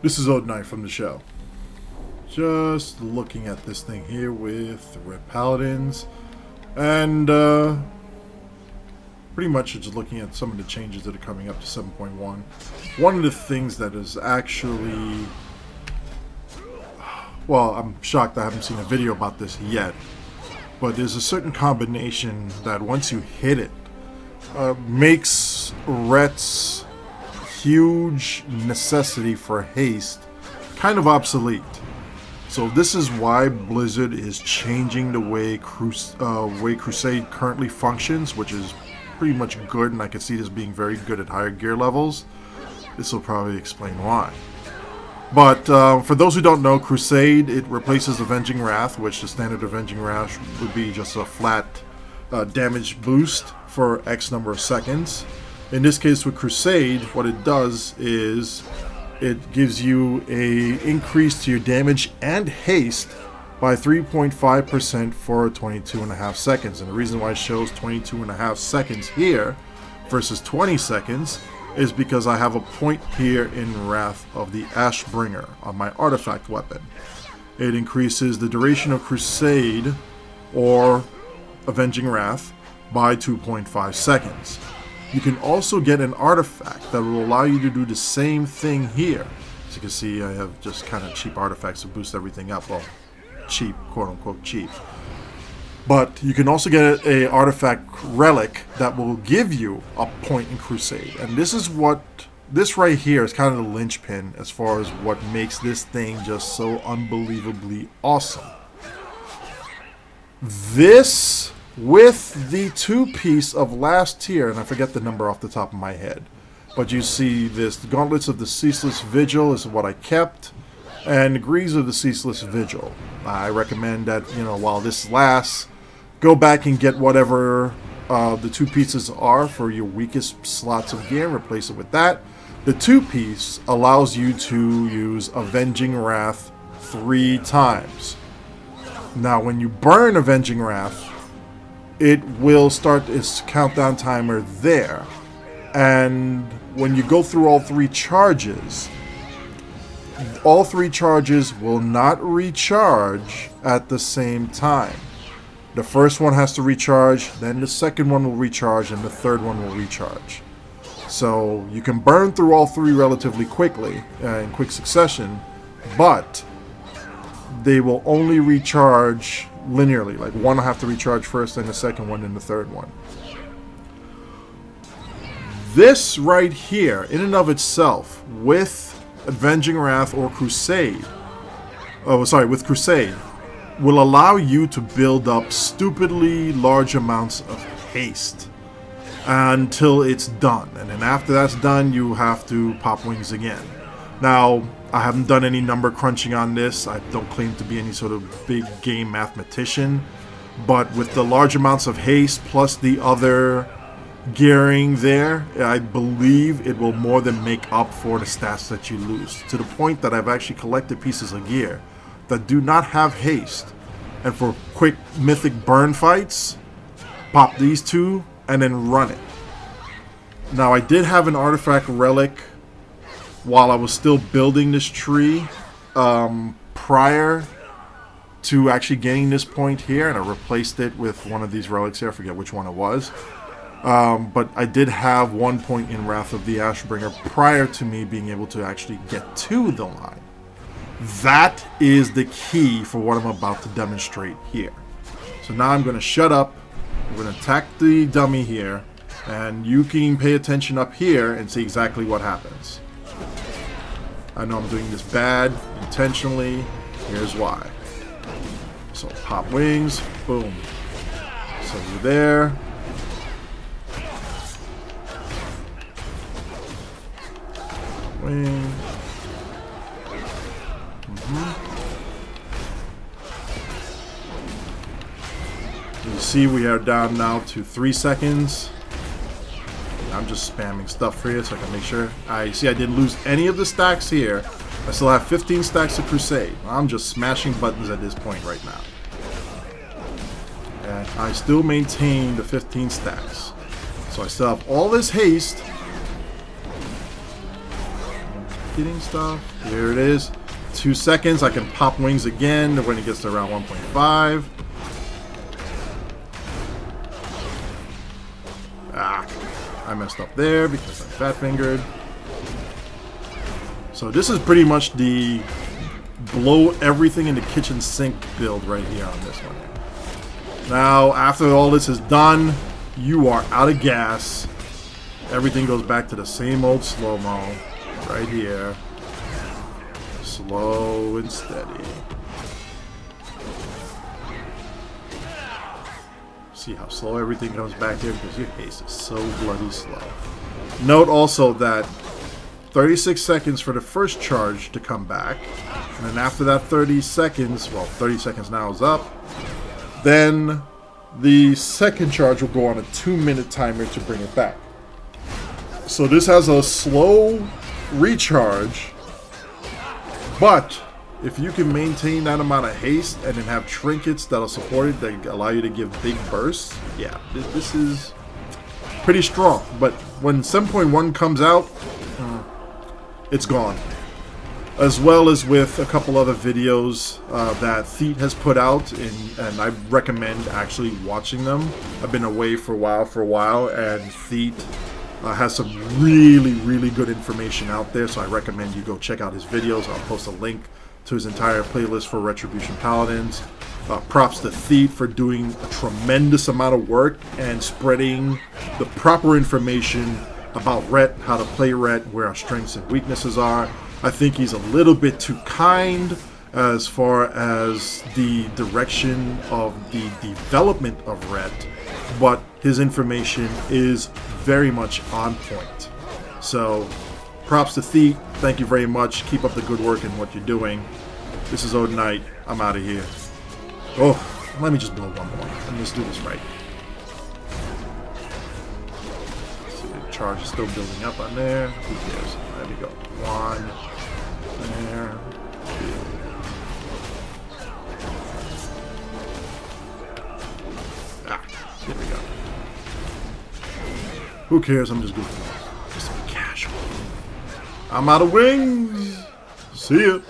This is Old Knight from the show. Just looking at this thing here with Red Paladins, and pretty much just looking at some of the changes that are coming up to 7.1. One of the things that is actually, well, I'm shocked I haven't seen a video about this yet, but there's a certain combination that once you hit it, makes Ret's huge necessity for haste kind of obsolete. So this is why Blizzard is changing the way Crusade currently functions, which is pretty much good, and I can see this being very good at higher gear levels. This will probably explain why. But for those who don't know, Crusade, it replaces Avenging Wrath, which the standard Avenging Wrath would be just a flat damage boost for X number of seconds. In this case with Crusade, what it does is it gives you a increase to your damage and haste by 3.5% for 22.5 seconds. And the reason why it shows 22.5 seconds here versus 20 seconds is because I have a point here in Wrath of the Ashbringer on my artifact weapon. It increases the duration of Crusade or Avenging Wrath by 2.5 seconds. You can also get an artifact that will allow you to do the same thing here. As you can see, I have just kind of cheap artifacts to boost everything up. Well, cheap, quote unquote cheap. But you can also get a artifact relic that will give you a point in Crusade. And this is what, this right here is kind of the linchpin as far as what makes this thing just so unbelievably awesome. This, with the two-piece of last tier, and I forget the number off the top of my head, but you see this, the Gauntlets of the Ceaseless Vigil is what I kept, and Degrees of the Ceaseless Vigil. I recommend that, you know, while this lasts, go back and get whatever the two pieces are for your weakest slots of gear and replace it with that. The two-piece allows you to use Avenging Wrath 3 times. Now, when you burn Avenging Wrath, it will start its countdown timer there. And when you go through all 3 charges will not recharge at the same time. The first one has to recharge, then the second one will recharge, and the third one will recharge. So you can burn through all 3 relatively quickly, in quick succession, but they will only recharge linearly. Like one will have to recharge first, then the second one, then the third one. This right here, in and of itself, with Avenging Wrath or Crusade, with Crusade, will allow you to build up stupidly large amounts of haste until it's done. And then after that's done, you have to pop wings again. Now, I haven't done any number crunching on this. I don't claim to be any sort of big game mathematician. But with the large amounts of haste plus the other gearing there, I believe it will more than make up for the stats that you lose. To the point that I've actually collected pieces of gear that do not have haste. And for quick mythic burn fights, pop these 2 and then run it. Now, I did have an artifact relic while I was still building this tree prior to actually getting this point here, and I replaced it with one of these relics here. I forget which one it was. But I did have 1 point in Wrath of the Ashbringer prior to me being able to actually get to the line. That is the key for what I'm about to demonstrate here. So now I'm going to shut up. I'm going to attack the dummy here, and you can pay attention up here and see exactly what happens. I know I'm doing this bad intentionally. Here's why. So pop wings, boom. So you're there. Wing. You see we are down now to 3 seconds. I'm just spamming stuff for you so I can make sure. I see I didn't lose any of the stacks here. I still have 15 stacks of Crusade. I'm just smashing buttons at this point right now. And I still maintain the 15 stacks. So I still have all this haste. getting stuff. Here it is. 2 seconds. I can pop wings again when it gets to around 1.5. Ah, I messed up there because I fat-fingered. So this is pretty much the blow everything in the kitchen sink build right here on this one. Now, after all this is done, you are out of gas. Everything goes back to the same old slow-mo right here. Slow and steady. See how slow everything comes back here because your haste is so bloody slow. Note also that 36 seconds for the first charge to come back, and then after that 30 seconds, well, 30 seconds now is up, then the second charge will go on a 2-minute timer to bring it back. So this has a slow recharge, but if you can maintain that amount of haste and then have trinkets that'll support it, that allow you to give big bursts, yeah, this is pretty strong. But when 7.1 comes out, it's gone. As well as with a couple other videos that Thete has put out, and I recommend actually watching them. I've been away for a while, and Thete has some really good information out there, so I recommend you go check out his videos. I'll post a link to his entire playlist for Retribution Paladins. Props to Thete for doing a tremendous amount of work and spreading the proper information about Ret, how to play Ret, where our strengths and weaknesses are. I think he's a little bit too kind as far as the direction of the development of Ret, but his information is very much on point. So, props to Thete. Thank you very much. Keep up the good work in what you're doing. This is Odin Knight. I'm out of here. Oh, let me just blow one more. Let's do this right. Charge is still building up on there. Who cares? There we go. 1 there. 2. Ah, here we go. Who cares? I'm just goofing off. Just be casual. I'm out of wings. See ya.